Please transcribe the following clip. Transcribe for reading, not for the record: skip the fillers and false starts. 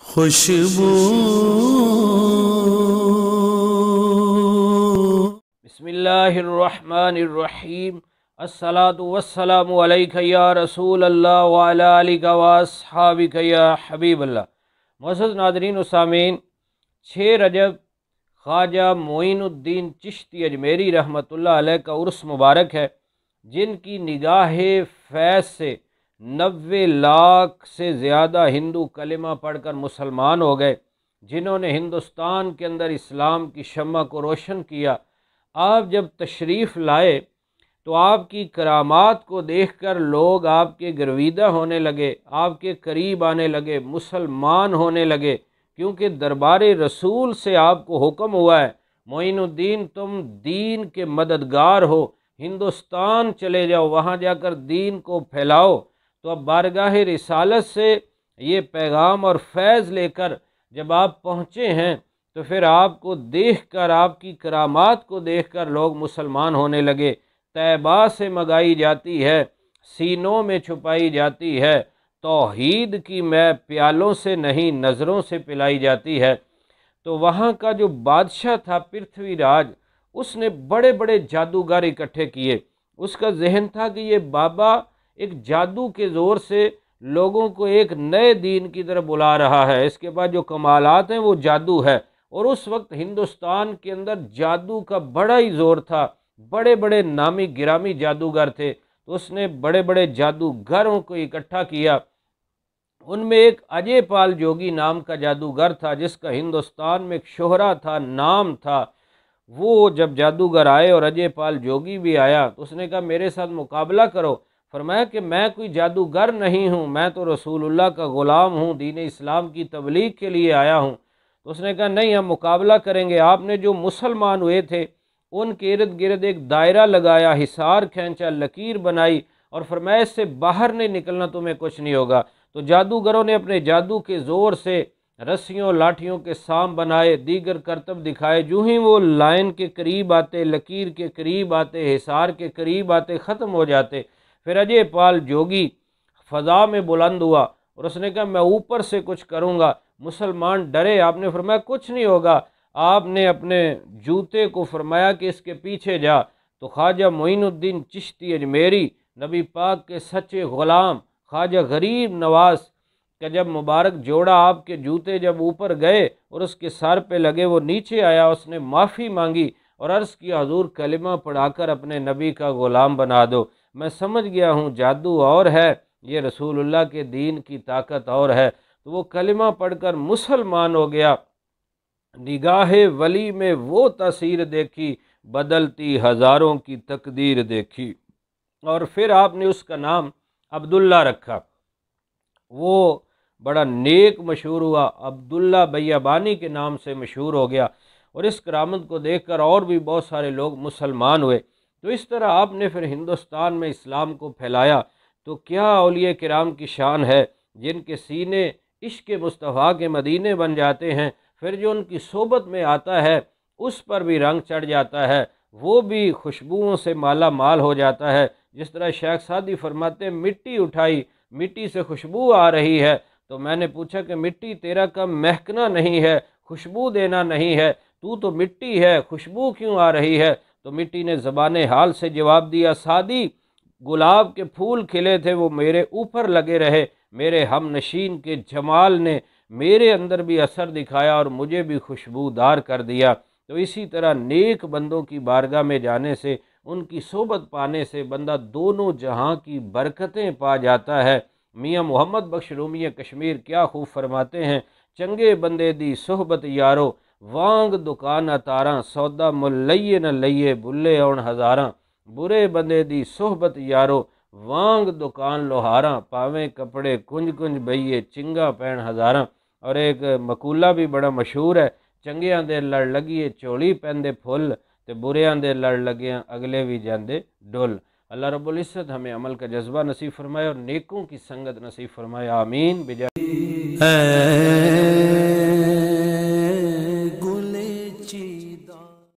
خوشبو بسم اللہ الرحمن الرحیم الصلاۃ والسلام علیک یا رسول اللہ وعلی آلک واصحابک یا حبیب اللہ۔ معزز ناظرین و سامعین، 6 رجب خواجہ معین الدین چشتی اجمیری رحمۃ اللہ علیہ کا عرس مبارک ہے، جن کی نگاہ فیض سے 90 لاکھ سے زیادہ ہندو کلمہ پڑھ کر مسلمان ہو گئے، جنہوں نے ہندوستان کے اندر اسلام کی شمع کو روشن کیا۔ آپ جب تشریف لائے تو آپ کی کرامات کو دیکھ کر لوگ آپ کے گرویدہ ہونے لگے، آپ کے قریب آنے لگے، مسلمان ہونے لگے، کیونکہ دربار رسول سے آپ کو حکم ہوا ہے، معین الدین تم دین کے مددگار ہو، ہندوستان چلے جاؤ، وہاں جا کر دین کو پھیلاؤ۔ تو اب بارگاہ رسالت سے یہ پیغام اور فیض لے کر جب آپ پہنچے ہیں تو پھر آپ کو دیکھ کر، آپ کی کرامات کو دیکھ کر لوگ مسلمان ہونے لگے۔ طیبہ سے منگائی جاتی ہے، سینوں میں چھپائی جاتی ہے، توحید کی میں پیالوں سے نہیں نظروں سے پلائی جاتی ہے۔ تو وہاں کا جو بادشاہ تھا پرتھوی راج، اس نے بڑے بڑے جادوگر اکٹھے کیے۔ اس کا ذہن تھا کہ یہ بابا ایک جادو کے زور سے لوگوں کو ایک نئے دین کی طرف بلا رہا ہے، اس کے بعد جو کمالات ہیں وہ جادو ہے۔ اور اس وقت ہندوستان کے اندر جادو کا بڑا ہی زور تھا، بڑے بڑے نامی گرامی جادوگر تھے، تو اس نے بڑے بڑے جادوگروں کو اکٹھا کیا۔ ان میں ایک اجے پال جوگی نام کا جادوگر تھا، جس کا ہندوستان میں ایک شہرہ تھا، نام تھا۔ وہ جب جادوگر آئے اور اجے پال جوگی بھی آیا تو اس نے کہا میرے ساتھ مقابلہ کرو۔ فرمایا کہ میں کوئی جادوگر نہیں ہوں، میں تو رسول اللہ کا غلام ہوں، دین اسلام کی تبلیغ کے لیے آیا ہوں۔ تو اس نے کہا نہیں، ہم مقابلہ کریں گے۔ آپ نے جو مسلمان ہوئے تھے ان کے ارد گرد ایک دائرہ لگایا، حصار کھینچا، لکیر بنائی اور فرمایا اس سے باہر نہیں نکلنا، تمہیں کچھ نہیں ہوگا۔ تو جادوگروں نے اپنے جادو کے زور سے رسیوں لاٹھیوں کے سام بنائے، دیگر کرتب دکھائے، جو ہی وہ لائن کے قریب آتے، لکیر کے قریب آتے، حصار کے قریب آتے، ختم ہو جاتے۔ پھر اجے پال جوگی فضا میں بلند ہوا اور اس نے کہا میں اوپر سے کچھ کروں گا۔ مسلمان ڈرے، آپ نے فرمایا کچھ نہیں ہوگا۔ آپ نے اپنے جوتے کو فرمایا کہ اس کے پیچھے جا، تو خواجہ معین الدین چشتی اجمیری، نبی پاک کے سچے غلام، خواجہ غریب نواز کا جب مبارک جوڑا آپ کے جوتے جب اوپر گئے اور اس کے سر پہ لگے، وہ نیچے آیا، اس نے معافی مانگی اور عرض کیا حضور کلمہ پڑھا کر اپنے نبی کا غلام بنا دو۔ میں سمجھ گیا ہوں جادو اور ہے، یہ رسول اللہ کے دین کی طاقت اور ہے۔ تو وہ کلمہ پڑھ کر مسلمان ہو گیا۔ نگاہ ولی میں وہ تاثیر دیکھی، بدلتی ہزاروں کی تقدیر دیکھی۔ اور پھر آپ نے اس کا نام عبداللہ رکھا۔ وہ بڑا نیک مشہور ہوا، عبداللہ بیابانی کے نام سے مشہور ہو گیا، اور اس کرامت کو دیکھ کر اور بھی بہت سارے لوگ مسلمان ہوئے۔ تو اس طرح آپ نے پھر ہندوستان میں اسلام کو پھیلایا۔ تو کیا اولیاء کرام کی شان ہے جن کے سینے عشق مصطفیٰ کے مدینے بن جاتے ہیں، پھر جو ان کی صحبت میں آتا ہے اس پر بھی رنگ چڑھ جاتا ہے، وہ بھی خوشبوؤں سے مالا مال ہو جاتا ہے۔ جس طرح شیخ سعدی فرماتے ہیں مٹی اٹھائی، مٹی سے خوشبو آ رہی ہے، تو میں نے پوچھا کہ مٹی تیرا کم مہکنا نہیں ہے، خوشبو دینا نہیں ہے، تو مٹی ہے، خوشبو کیوں آ رہی ہے؟ تو مٹی نے زبان حال سے جواب دیا سعدی، گلاب کے پھول کھلے تھے وہ میرے اوپر لگے رہے، میرے ہم نشین کے جمال نے میرے اندر بھی اثر دکھایا اور مجھے بھی خوشبودار کر دیا۔ تو اسی طرح نیک بندوں کی بارگاہ میں جانے سے، ان کی صحبت پانے سے بندہ دونوں جہاں کی برکتیں پا جاتا ہے۔ میاں محمد بخش رومی کشمیر کیا خوب فرماتے ہیں، چنگے بندے دی صحبت یارو، وانگ دکان اتاراں، سودا مل لئیے نہ لئیے بلے اون ہزاراں۔ برے بندے دی صحبت یارو، وانگ دکان لوہاراں، پاویں کپڑے کنج کنج بئیے چنگا پین ہزاراں۔ اور ایک مقولہ بھی بڑا مشہور ہے، چنگیاں دے لڑ لگیے چولی پہندے پھل، تے بریاں دے لڑ لگیاں اگلے بھی جاندے ڈول۔ اللہ رب العزت ہمیں عمل کا جذبہ نصیب فرمائے اور نیکوں کی سنگت نصیب فرمائے، آمین۔